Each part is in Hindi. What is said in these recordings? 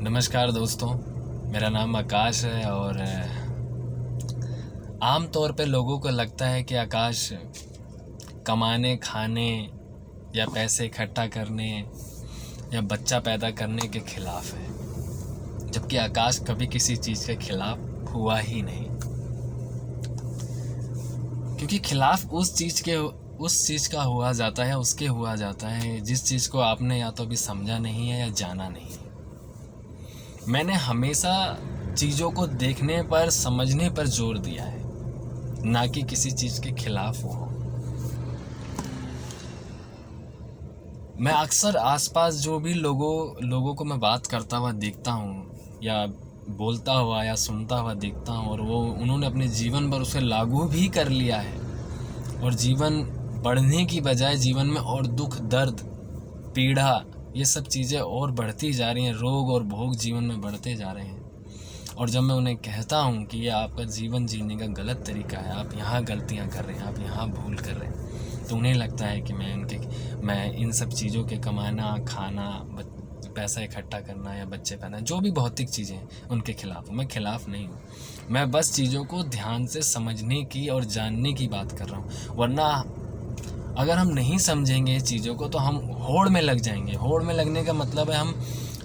नमस्कार दोस्तों, मेरा नाम आकाश है और आम तौर पे लोगों को लगता है कि आकाश कमाने, खाने या पैसे इकट्ठा करने या बच्चा पैदा करने के खिलाफ है, जबकि आकाश कभी किसी चीज़ के खिलाफ हुआ ही नहीं। क्योंकि खिलाफ उस चीज़ का हुआ जाता है, उसके हुआ जाता है जिस चीज़ को आपने या तो अभी समझा नहीं है या जाना नहीं है। मैंने हमेशा चीज़ों को देखने पर, समझने पर जोर दिया है, ना कि किसी चीज़ के खिलाफ हो। मैं अक्सर आसपास जो भी लोगों को मैं बात करता हुआ देखता हूँ या बोलता हुआ या सुनता हुआ देखता हूँ, और वो उन्होंने अपने जीवन पर उसे लागू भी कर लिया है, और जीवन बढ़ने की बजाय जीवन में और दुख, दर्द, पीड़ा, ये सब चीज़ें और बढ़ती जा रही हैं। रोग और भोग जीवन में बढ़ते जा रहे हैं। और जब मैं उन्हें कहता हूँ कि ये आपका जीवन जीने का गलत तरीका है, आप यहाँ गलतियाँ कर रहे हैं, आप यहाँ भूल कर रहे हैं, तो उन्हें लगता है कि मैं इन सब चीज़ों के कमाना, खाना, पैसा इकट्ठा करना या बच्चे पैदा, जो भी भौतिक चीज़ें हैं, उनके खिलाफ हूँ। मैं खिलाफ नहीं हूँ, मैं बस चीज़ों को ध्यान से समझने की और जानने की बात कर रहा हूँ। वरना अगर हम नहीं समझेंगे चीज़ों को तो हम होड़ में लग जाएंगे। होड़ में लगने का मतलब है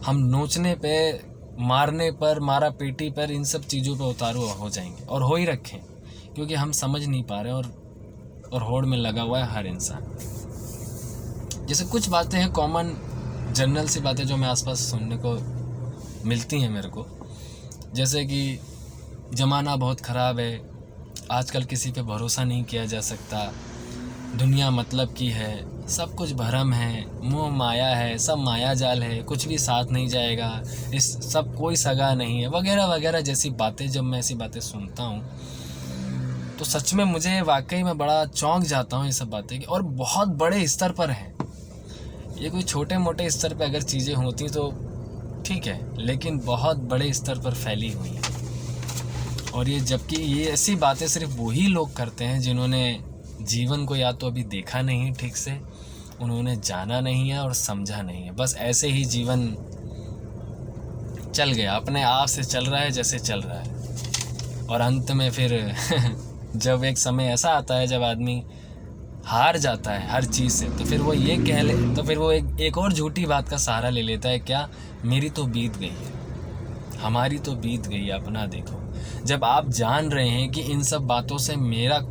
हम नोचने पे, मारने पर, मारा पीटी पर, इन सब चीज़ों पे उतारू हो जाएंगे, और हो ही रखें, क्योंकि हम समझ नहीं पा रहे और होड़ में लगा हुआ है हर इंसान। जैसे कुछ बातें हैं कॉमन, जनरल सी बातें जो मैं आसपास सुनने को मिलती हैं मेरे को, जैसे कि ज़माना बहुत ख़राब है, आजकल किसी पे भरोसा नहीं किया जा सकता, दुनिया मतलब की है, सब कुछ भ्रम है, मोह माया है, सब माया जाल है, कुछ भी साथ नहीं जाएगा, इस सब कोई सगा नहीं है, वगैरह वगैरह जैसी बातें। जब मैं ऐसी बातें सुनता हूँ तो सच में मुझे वाकई में बड़ा चौंक जाता हूँ ये सब बातें की, और बहुत बड़े स्तर पर हैं ये। कोई छोटे मोटे स्तर पर अगर चीज़ें होती तो ठीक है, लेकिन बहुत बड़े स्तर पर फैली हुई हैं। और ये, जबकि ये ऐसी बातें सिर्फ वही लोग करते हैं जिन्होंने जीवन को या तो अभी देखा नहीं ठीक से, उन्होंने जाना नहीं है और समझा नहीं है। बस ऐसे ही जीवन चल गया, अपने आप से चल रहा है जैसे चल रहा है, और अंत में फिर जब एक समय ऐसा आता है जब आदमी हार जाता है हर चीज़ से, तो फिर वो ये कह ले, तो फिर वो एक और झूठी बात का सहारा ले लेता है, क्या, मेरी तो बीत गई है, हमारी तो बीत गई है, अपना देखो। जब आप जान रहे हैं कि इन सब बातों से मेरा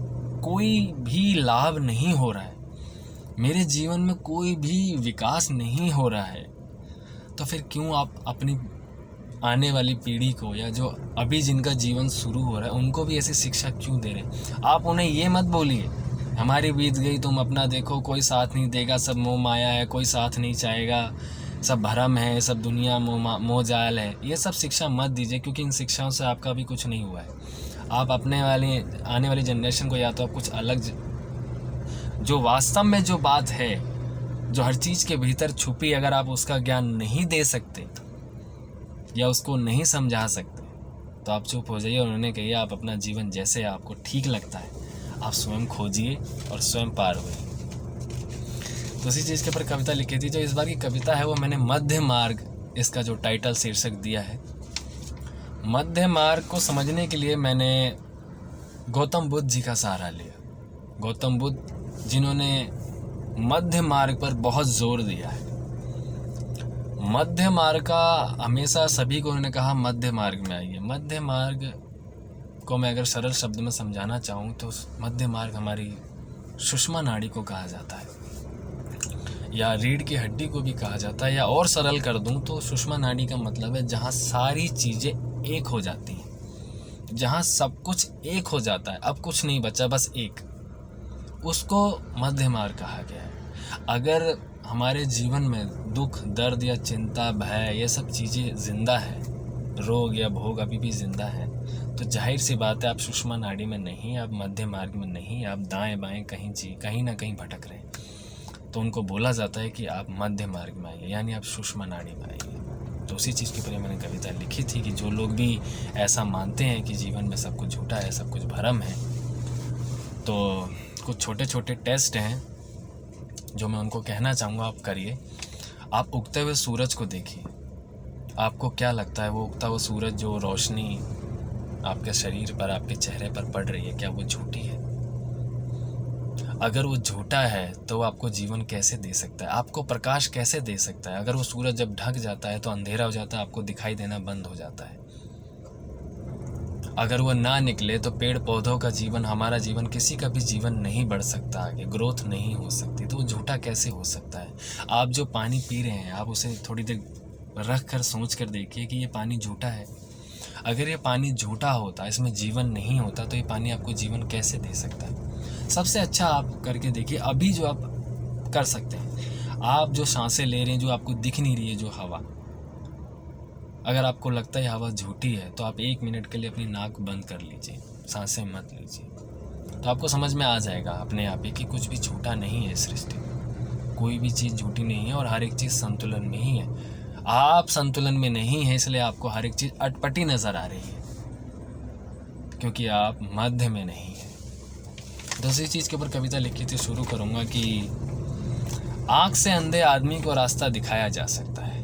कोई भी लाभ नहीं हो रहा है, मेरे जीवन में कोई भी विकास नहीं हो रहा है, तो फिर क्यों आप अपनी आने वाली पीढ़ी को, या जो अभी जिनका जीवन शुरू हो रहा है, उनको भी ऐसी शिक्षा क्यों दे रहे हैं? आप उन्हें ये मत बोलिए हमारी बीत गई, तुम अपना देखो, कोई साथ नहीं देगा, सब मोह माया है, कोई साथ नहीं चाहेगा, सब भ्रम है, सब दुनिया मोह जाल है। ये सब शिक्षा मत दीजिए, क्योंकि इन शिक्षाओं से आपका भी कुछ नहीं हुआ है। आप आने वाली जनरेशन को या तो आप कुछ अलग, जो वास्तव में जो बात है, जो हर चीज़ के भीतर छुपी, अगर आप उसका ज्ञान नहीं दे सकते या उसको नहीं समझा सकते, तो आप चुप हो जाइए और उन्हें कहिए आप अपना जीवन जैसे आपको ठीक लगता है आप स्वयं खोजिए और स्वयं पार होइए। तो उसी चीज़ के ऊपर कविता लिखी थी। जो इस बार की कविता है वो मैंने मध्य मार्ग, इसका जो टाइटल शीर्षक दिया है। मध्य मार्ग को समझने के लिए मैंने गौतम बुद्ध जी का सहारा लिया। गौतम बुद्ध जिन्होंने मध्य मार्ग पर बहुत जोर दिया है। मध्य मार्ग का हमेशा सभी को उन्होंने कहा मध्य मार्ग में आइए। मध्य मार्ग को मैं अगर सरल शब्द में समझाना चाहूँ तो मध्य मार्ग हमारी सुषमा नाड़ी को कहा जाता है, या रीढ़ की हड्डी को भी कहा जाता है, या और सरल कर दूं तो सुषमा नाड़ी का मतलब है जहाँ सारी चीज़ें एक हो जाती हैं, जहाँ सब कुछ एक हो जाता है, अब कुछ नहीं बचा, बस एक, उसको मध्य मार्ग कहा गया है। अगर हमारे जीवन में दुख, दर्द या चिंता, भय, ये सब चीज़ें जिंदा है, रोग या भोग अभी भी जिंदा है, तो जाहिर सी बात है आप सुषमा नाड़ी में नहीं, आप मध्य मार्ग में नहीं, आप दाएं बाएं कहीं ना कहीं भटक रहे हैं। तो उनको बोला जाता है कि आप मध्य मार्ग में आइए, यानी आप सुषमा नाड़ी में आइए। तो उसी चीज़ के ऊपर मैंने कविता लिखी थी कि जो लोग भी ऐसा मानते हैं कि जीवन में सब कुछ झूठा है, सब कुछ भ्रम है, तो कुछ छोटे छोटे टेस्ट हैं जो मैं उनको कहना चाहूँगा आप करिए। आप उगते हुए सूरज को देखिए, आपको क्या लगता है वो उगता हुआ सूरज जो रोशनी आपके शरीर पर, आपके चेहरे पर पड़ रही है, क्या वो झूठी है? अगर वो झूठा है तो वो आपको जीवन कैसे दे सकता है, आपको प्रकाश कैसे दे सकता है? अगर वो सूरज जब ढक जाता है तो अंधेरा हो जाता है, आपको दिखाई देना बंद हो जाता है। अगर वो ना निकले तो पेड़ पौधों का जीवन, हमारा जीवन, किसी का भी जीवन नहीं बढ़ सकता, आगे ग्रोथ नहीं हो सकती। तो वो झूठा कैसे हो सकता है? आप जो पानी पी रहे हैं, आप उसे थोड़ी देर रख कर सोच कर देखिए कि ये पानी झूठा है। अगर ये पानी झूठा होता, इसमें जीवन नहीं होता, तो ये पानी आपको जीवन कैसे दे सकता है? सबसे अच्छा आप करके देखिए, अभी जो आप कर सकते हैं, आप जो सांसें ले रहे हैं, जो आपको दिख नहीं रही है जो हवा, अगर आपको लगता है हवा झूठी है तो आप 1 मिनट के लिए अपनी नाक बंद कर लीजिए, सांसें मत लीजिए, तो आपको समझ में आ जाएगा अपने आप ही कि कुछ भी झूठा नहीं है इस सृष्टि में। कोई भी चीज़ झूठी नहीं है और हर एक चीज़ संतुलन में ही है। आप संतुलन में नहीं है, इसलिए आपको हर एक चीज़ अटपटी नज़र आ रही है, क्योंकि आप मध्य में नहीं है। दूसरी चीज़ के ऊपर कविता लिखी थी, शुरू करूँगा कि आँख से अंधे आदमी को रास्ता दिखाया जा सकता है,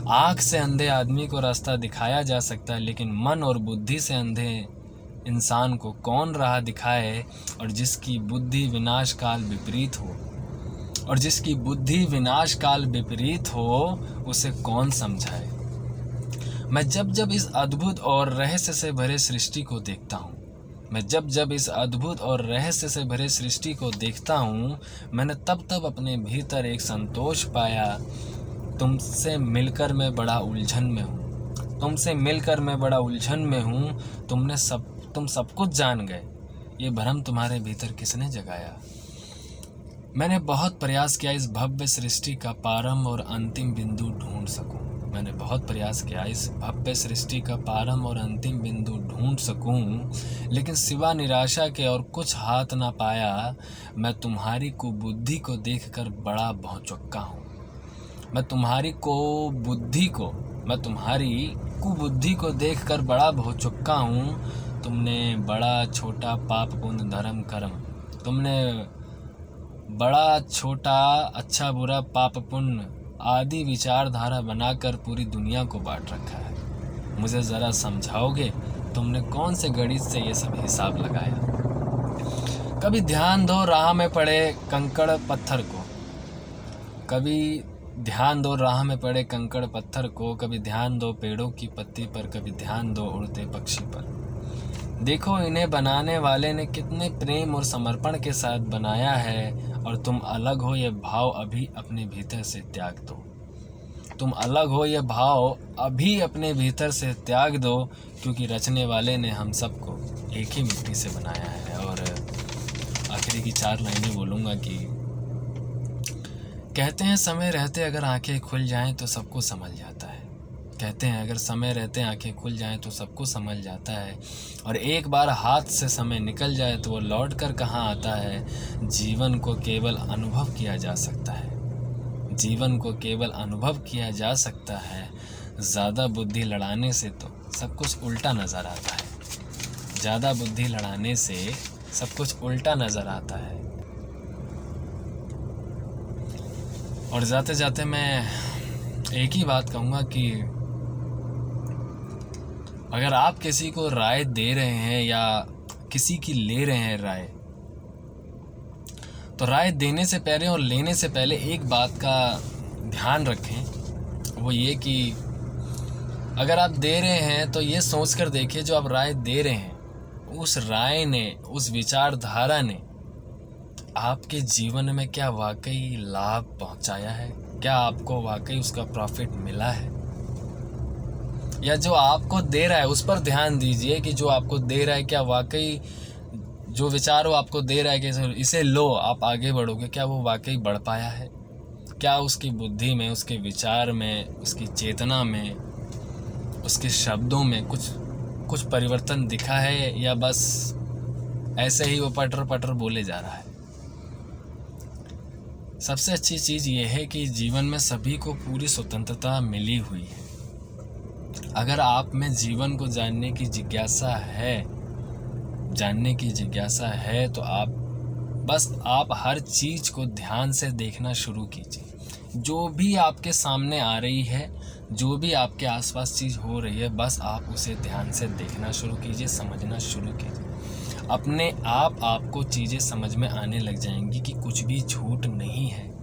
आँख से अंधे आदमी को रास्ता दिखाया जा सकता है, लेकिन मन और बुद्धि से अंधे इंसान को कौन राह दिखाए? और जिसकी बुद्धि विनाश काल विपरीत हो, और जिसकी बुद्धि विनाश काल विपरीत हो, उसे कौन समझाए? मैं जब जब इस अद्भुत और रहस्य से भरे सृष्टि को देखता हूँ, मैं जब जब इस अद्भुत और रहस्य से भरे सृष्टि को देखता हूँ, मैंने तब तब अपने भीतर एक संतोष पाया। तुमसे मिलकर मैं बड़ा उलझन में हूँ, तुमसे मिलकर मैं बड़ा उलझन में हूँ। तुम सब कुछ जान गए, ये भ्रम तुम्हारे भीतर किसने जगाया? मैंने बहुत प्रयास किया इस भव्य सृष्टि का पारंभ और अंतिम बिंदु ढूंढ सकूं, मैंने बहुत प्रयास किया इस भव्य सृष्टि का पारंभ और अंतिम बिंदु ढूंढ सकूं, लेकिन सिवा निराशा के और कुछ हाथ ना पाया। मैं तुम्हारी कुबुद्धि को देखकर बड़ा भौचक्का हूँ, मैं तुम्हारी कुबुद्धि को देखकर बड़ा भौचक्का हूँ। तुमने बड़ा छोटा पाप पुण्य धर्म कर्म, तुमने बड़ा छोटा अच्छा बुरा पाप पुण्य आदि विचारधारा बनाकर पूरी दुनिया को बांट रखा है। मुझे ज़रा समझाओगे, तुमने कौन से गणित से ये सब हिसाब लगाया? कभी ध्यान दो राह में पड़े कंकड़ पत्थर को, कभी ध्यान दो राह में पड़े कंकड़ पत्थर को, कभी ध्यान दो पेड़ों की पत्ती पर, कभी ध्यान दो उड़ते पक्षी पर। देखो इन्हें बनाने वाले ने कितने प्रेम और समर्पण के साथ बनाया है, और तुम अलग हो ये भाव अभी अपने भीतर से त्याग दो, तुम अलग हो ये भाव अभी अपने भीतर से त्याग दो, क्योंकि रचने वाले ने हम सबको एक ही मिट्टी से बनाया है। और आखिरी की 4 लाइनें बोलूँगा कि कहते हैं समय रहते अगर आंखें खुल जाएं तो सबको समझ जाता है, कहते हैं अगर समय रहते आंखें खुल जाएं तो सबको समझ जाता है, और एक बार हाथ से समय निकल जाए तो वो लौट कर कहाँ आता है। जीवन को केवल अनुभव किया जा सकता है, जीवन को केवल अनुभव किया जा सकता है। ज़्यादा बुद्धि लड़ाने से तो सब कुछ उल्टा नज़र आता है, ज़्यादा बुद्धि लड़ाने से सब कुछ उल्टा नज़र आता है। और जाते जाते मैं एक ही बात कहूँगा कि अगर आप किसी को राय दे रहे हैं या किसी की ले रहे हैं राय, तो राय देने से पहले और लेने से पहले एक बात का ध्यान रखें, वो ये कि अगर आप दे रहे हैं तो ये सोच कर देखिए जो आप राय दे रहे हैं उस राय ने, उस विचारधारा ने आपके जीवन में क्या वाकई लाभ पहुंचाया है, क्या आपको वाकई उसका प्रॉफिट मिला है, या जो आपको दे रहा है उस पर ध्यान दीजिए कि जो आपको दे रहा है क्या वाकई, जो विचार वो आपको दे रहा है कि इसे लो आप आगे बढ़ोगे, क्या वो वाकई बढ़ पाया है, क्या उसकी बुद्धि में, उसके विचार में, उसकी चेतना में, उसके शब्दों में कुछ परिवर्तन दिखा है, या बस ऐसे ही वो पटर पटर बोले जा रहा है। सबसे अच्छी चीज़ ये है कि जीवन में सभी को पूरी स्वतंत्रता मिली हुई है। अगर आप में जीवन को जानने की जिज्ञासा है तो आप हर चीज़ को ध्यान से देखना शुरू कीजिए। जो भी आपके सामने आ रही है, जो भी आपके आसपास चीज़ हो रही है, बस आप उसे ध्यान से देखना शुरू कीजिए, समझना शुरू कीजिए। अपने आप आपको चीज़ें समझ में आने लग जाएंगी कि कुछ भी झूठ नहीं है।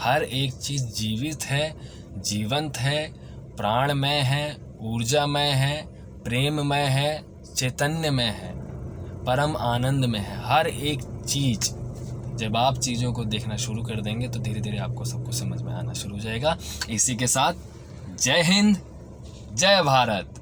हर एक चीज़ जीवित है, जीवंत है, प्राणमय है, ऊर्जामय है, प्रेममय है, चैतन्यमय है, परम आनंद में है। हर एक चीज़, जब आप चीज़ों को देखना शुरू कर देंगे तो धीरे धीरे आपको सब कुछ समझ में आना शुरू हो जाएगा। इसी के साथ जय हिंद, जय भारत।